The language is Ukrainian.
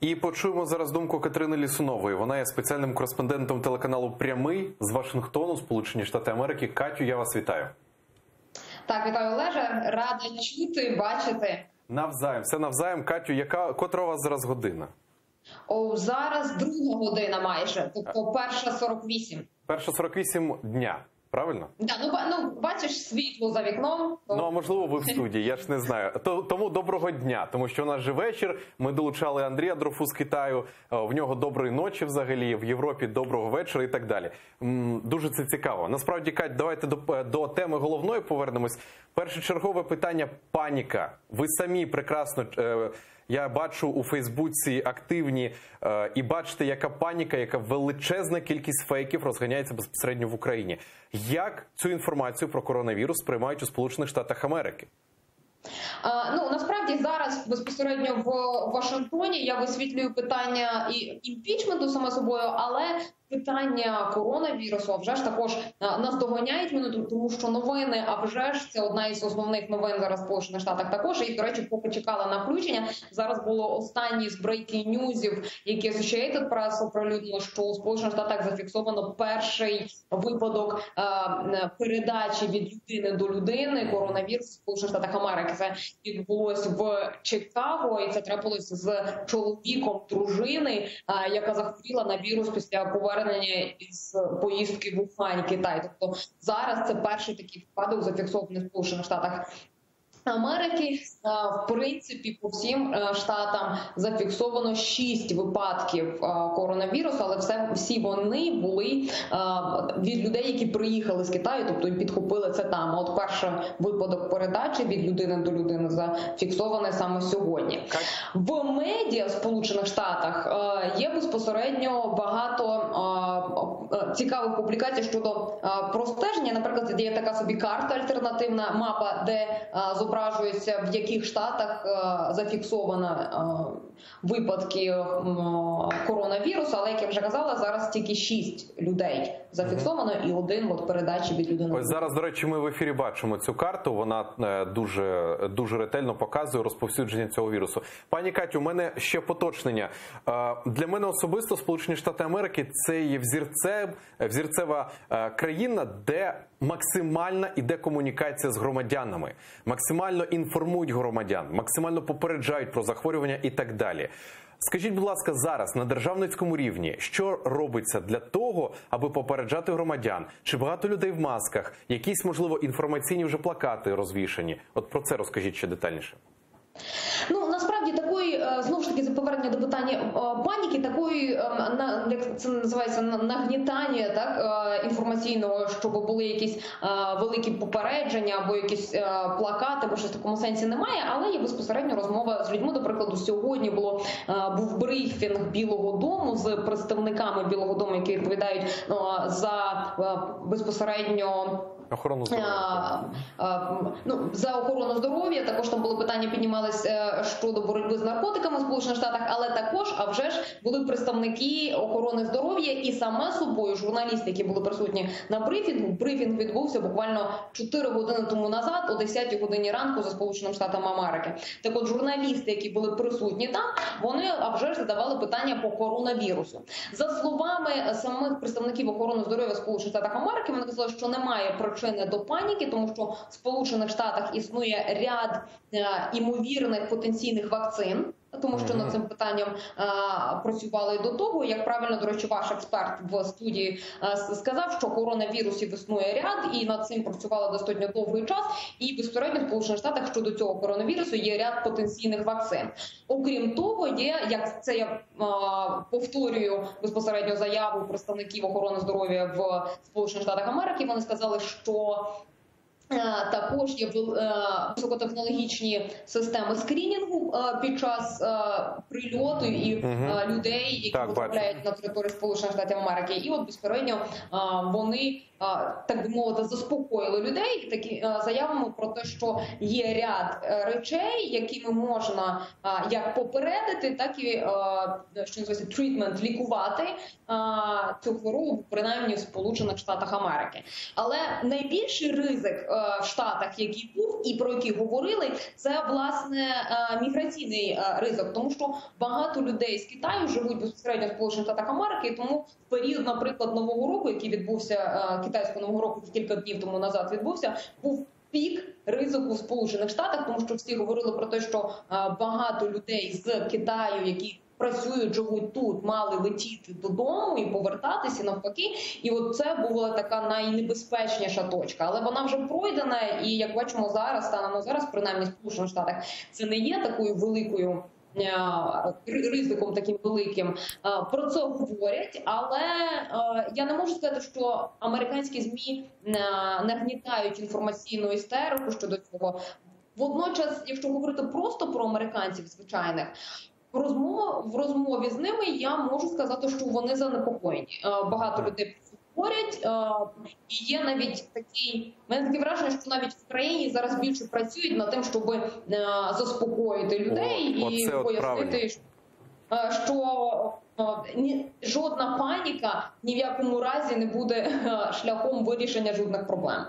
І почуємо зараз думку Катерини Лісунової. Вона є спеціальним кореспондентом телеканалу «Прямий» з Вашингтону, Сполучені Штати Америки. Катю, я вас вітаю. Так, вітаю, Олеже. Рада чути, бачити. Навзаєм, все навзаєм. Катю, котра у вас зараз година? Зараз 2 година майже, тобто 1:48. 1:48 дня. Правильно? Да, ну бачиш світло за вікном. То... Ну, а можливо, ви в студії, я ж не знаю. Тому доброго дня, тому що у нас же вечір. Ми долучали Андрія Дрофу з Китаю. В нього доброї ночі взагалі, в Європі доброго вечора і так далі. Дуже це цікаво. Насправді, Кать, давайте до теми головної повернемось. Першочергове питання – паніка. Ви самі прекрасно... Я бачу у Фейсбуці активні і бачите, яка паніка, яка величезна кількість фейків розганяється безпосередньо в Україні. Як цю інформацію про коронавірус сприймають у Сполучених Штатах Америки? Ну, насправді зараз безпосередньо в Вашингтоні я висвітлюю питання і імпічменту, саме собою, але питання коронавірусу, а вже ж також нас доганяють минуту, тому що новини, а вже ж це одна із основних новин зараз в Сполучених Штатах також. І, до речі, поки чекала на включення, зараз було останні з брейкінг-ньюзів, які Associated Press оприлюднило, що у Сполучених Штатах зафіксовано перший випадок передачі від людини до людини коронавірусу в Сполучених Штатах Америки. Це відбулося в Чикаго, і це трапилося з чоловіком дружини, яка захворіла на вірус після повернення із поїздки в Ухань, Китай. Тобто зараз це перший такий випадок зафіксований в Сполучених Штатах Америки. В принципі, по всім штатам зафіксовано 6 випадків коронавірусу, але всі вони були від людей, які приїхали з Китаю, тобто підхопили це там. От перший випадок передачі від людини до людини зафіксований саме сьогодні. В медіа в Сполучених Штатах є безпосередньо багато цікавих публікацій щодо простеження. Наприклад, є така собі карта альтернативна, мапа, де зображується, в яких штатах зафіксовано випадки коронавірусу, але, як я вже казала, зараз тільки 6 людей зафіксовано і 1 передачі від людини. Ось зараз, до речі, ми в ефірі бачимо цю карту, вона дуже ретельно показує розповсюдження цього вірусу. Пані Катю, у мене ще поточнення. Для мене особисто Сполучені Штати Америки – це є взірцева країна, де максимальна іде комунікація з громадянами, максимально інформують громадян, максимально попереджають про захворювання і так далі. Скажіть, будь ласка, зараз на державницькому рівні, що робиться для того, аби попереджати громадян? Чи багато людей в масках? Якісь, можливо, інформаційні вже плакати розвішані? От про це розкажіть ще детальніше. Ну, насправді, такої, знову ж таки, за повернення до питання паніки, такої, як це називається, нагнітання, так, інформаційного, щоб були якісь великі попередження або якісь плакати, бо щось в такому сенсі немає, але є безпосередньо розмова з людьми. До прикладу, сьогодні був брифінг Білого дому з представниками Білого дому, які відповідають за безпосередньо охорону здоров'я. За охорону здоров'я. Також там були питання, піднімалися щодо боротьби з наркотиками в Сполучених Штатах, але також, а вже ж, були представники охорони здоров'я і саме собою журналісти, які були присутні на брифінгу. Брифінг відбувся буквально 4 години тому назад, о 10 годині ранку за Сполученими Штатами Америки. Так от, журналісти, які були присутні там, вони, а вже ж, задавали питання по коронавірусу. За словами самих представників охорони здоров'я в Сполучених Штатах Америки, вони казали, що немає причини до паніки, тому що в Сполучених Штатах існує ряд імовірних потенційних вакцин, тому що над цим питанням працювали до того. Як правильно, до речі, ваш експерт в студії сказав, що коронавірусів існує ряд, і над цим працювали достатньо довгий час, і безпосередньо в Сполучених Штатах щодо цього коронавірусу є ряд потенційних вакцин. Окрім того, є, як це я повторюю безпосередньо заяву представників охорони здоров'я в Сполучених Штатах Америки, вони сказали, що також є високотехнологічні системи скрінінгу під час прильоту і людей, які потрапляють на територію Сполучених Штатів Америки. І от безпосередньо вони, так би мовити, заспокоїли людей такі заявами про те, що є ряд речей, якими можна як попередити, так і, що називається, treatment, лікувати цю хворобу, принаймні в Сполучених Штатах Америки. Але найбільший ризик в Штатах, який був і про який говорили, це власне міграційний ризик, тому що багато людей з Китаю живуть безпосередньо в Сполучених Штатах Америки, і тому в період, наприклад, Нового року, який відбувся, китайського Нового року кілька днів тому назад відбувся, був пік ризику в Сполучених Штатах, тому що всі говорили про те, що багато людей з Китаю, які працюють, живуть тут, мали летіти додому і повертатися навпаки. І от це була така найнебезпечніша точка. Але вона вже пройдена, і як бачимо зараз, станом на зараз, принаймні в Сполучених Штатах, це не є такою великою ризиком таким великим. Про це говорять, але я не можу сказати, що американські ЗМІ нагнітають інформаційну істерику щодо цього. Водночас, якщо говорити просто про американців звичайних, в розмові з ними я можу сказати, що вони занепокоєні. Багато людей говорять, і є навіть таке враження, що навіть в країні зараз більше працюють над тим, щоб заспокоїти людей і пояснити, що жодна паніка ні в якому разі не буде шляхом вирішення жодних проблем.